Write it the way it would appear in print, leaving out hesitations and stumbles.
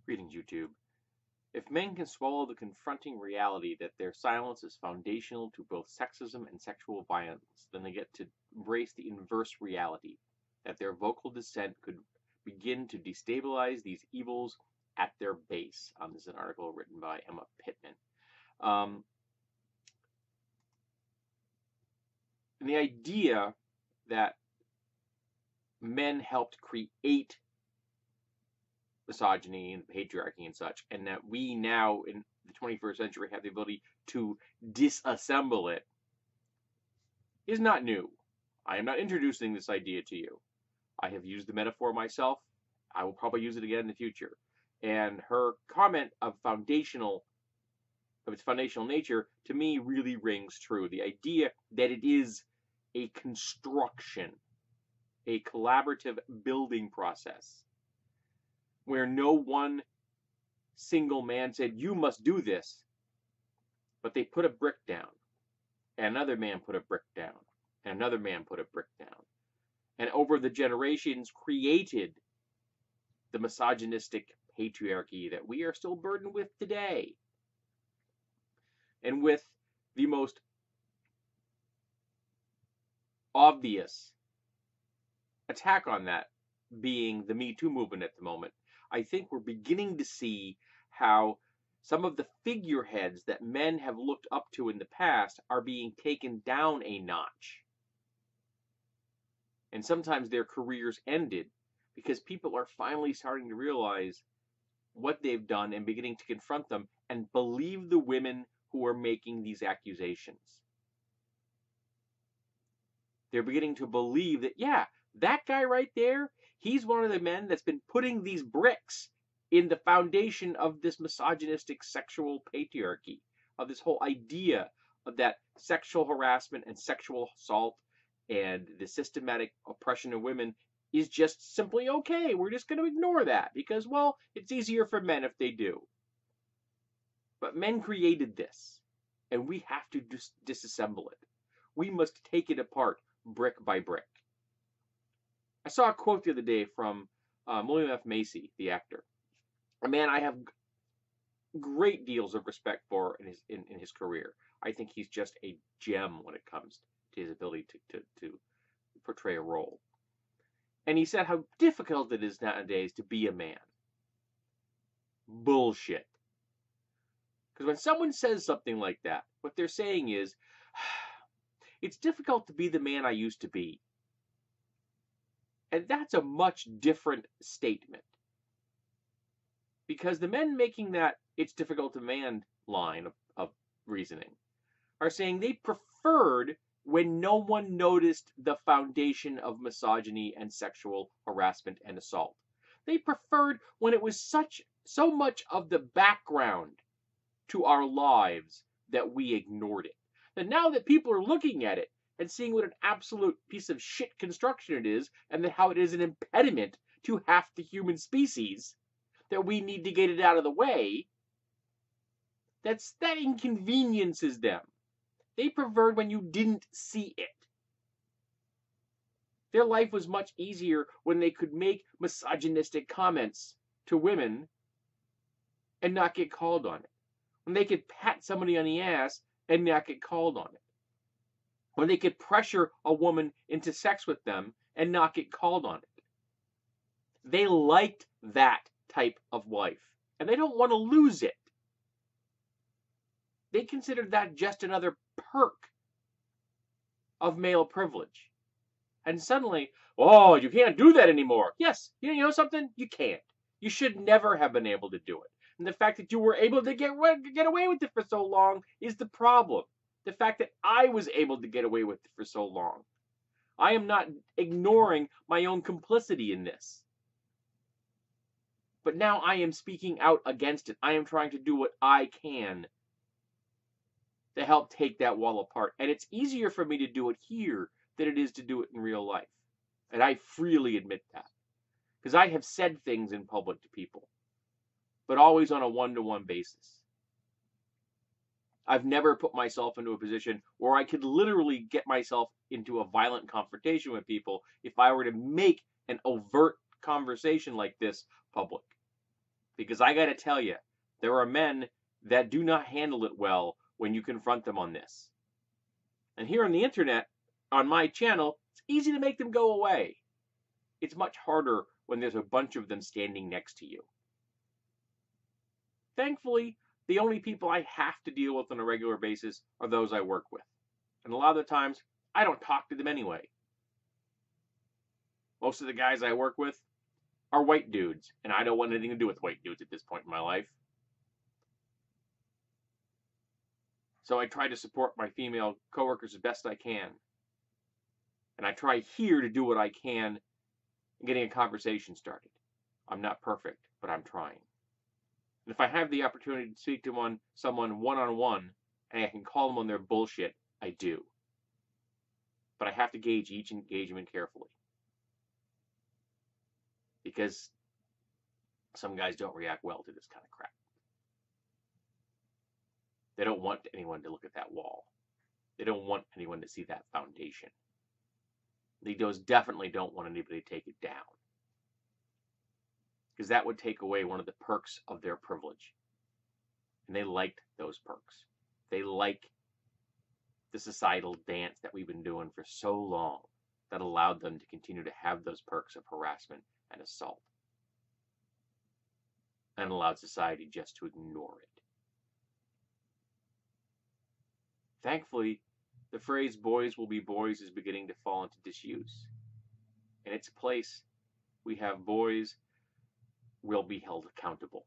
Greetings, YouTube. If men can swallow the confronting reality that their silence is foundational to both sexism and sexual violence, then they get to embrace the inverse reality that their vocal dissent could begin to destabilize these evils at their base. This is an article written by Emma Pittman. And the idea that men helped create misogyny and patriarchy and such, and that we now in the 21st century have the ability to disassemble it is not new. I am not introducing this idea to you. I have used the metaphor myself. I will probably use it again in the future. And her comment of its foundational nature, to me, really rings true. The idea that it is a construction, a collaborative building process, where no one single man said, you must do this, but they put a brick down, and another man put a brick down, and another man put a brick down, and over the generations created the misogynistic patriarchy that we are still burdened with today. And with the most obvious attack on that being the Me Too movement at the moment, I think we're beginning to see how some of the figureheads that men have looked up to in the past are being taken down a notch. And sometimes their careers ended because people are finally starting to realize what they've done and beginning to confront them and believe the women who are making these accusations. They're beginning to believe that, yeah, that guy right there, he's one of the men that's been putting these bricks in the foundation of this misogynistic sexual patriarchy, of this whole idea of that sexual harassment and sexual assault and the systematic oppression of women is just simply okay. We're just going to ignore that because, well, it's easier for men if they do. But men created this, and we have to disassemble it. We must take it apart brick by brick. I saw a quote the other day from William F. Macy, the actor, a man I have great deals of respect for in his career. I think he's just a gem when it comes to his ability to portray a role. And he said how difficult it is nowadays to be a man. Bullshit. Because when someone says something like that, what they're saying is, it's difficult to be the man I used to be. And that's a much different statement. Because the men making that it's difficult to man line of reasoning are saying they preferred when no one noticed the foundation of misogyny and sexual harassment and assault. They preferred when it was so much of the background to our lives that we ignored it. And now that people are looking at it and seeing what an absolute piece of shit construction it is, and how it is an impediment to half the human species, that we need to get it out of the way, that inconveniences them. They preferred when you didn't see it. Their life was much easier when they could make misogynistic comments to women and not get called on it. When they could pat somebody on the ass and not get called on it. When they could pressure a woman into sex with them and not get called on it. They liked that type of life, and they don't want to lose it. They considered that just another perk of male privilege. And suddenly, oh, you can't do that anymore. Yes, you know something? You can't. You should never have been able to do it. And the fact that you were able to get away with it for so long is the problem. The fact that I was able to get away with it for so long. I am not ignoring my own complicity in this. But now I am speaking out against it. I am trying to do what I can to help take that wall apart. And it's easier for me to do it here than it is to do it in real life. And I freely admit that. Because I have said things in public to people, but always on a one-to-one basis. I've never put myself into a position where I could literally get myself into a violent confrontation with people if I were to make an overt conversation like this public. Because I got to tell you, there are men that do not handle it well when you confront them on this. And here on the internet, on my channel, it's easy to make them go away. It's much harder when there's a bunch of them standing next to you. Thankfully, the only people I have to deal with on a regular basis are those I work with. And a lot of the times, I don't talk to them anyway. Most of the guys I work with are white dudes, and I don't want anything to do with white dudes at this point in my life. So I try to support my female coworkers as best I can. And I try here to do what I can in getting a conversation started. I'm not perfect, but I'm trying. And if I have the opportunity to speak to someone one-on-one, and I can call them on their bullshit, I do. But I have to gauge each engagement carefully. Because some guys don't react well to this kind of crap. They don't want anyone to look at that wall. They don't want anyone to see that foundation. They definitely don't want anybody to take it down. Because that would take away one of the perks of their privilege. And they liked those perks. They like the societal dance that we've been doing for so long that allowed them to continue to have those perks of harassment and assault. And allowed society just to ignore it. Thankfully, the phrase boys will be boys is beginning to fall into disuse. In its place, we have boys will be held accountable.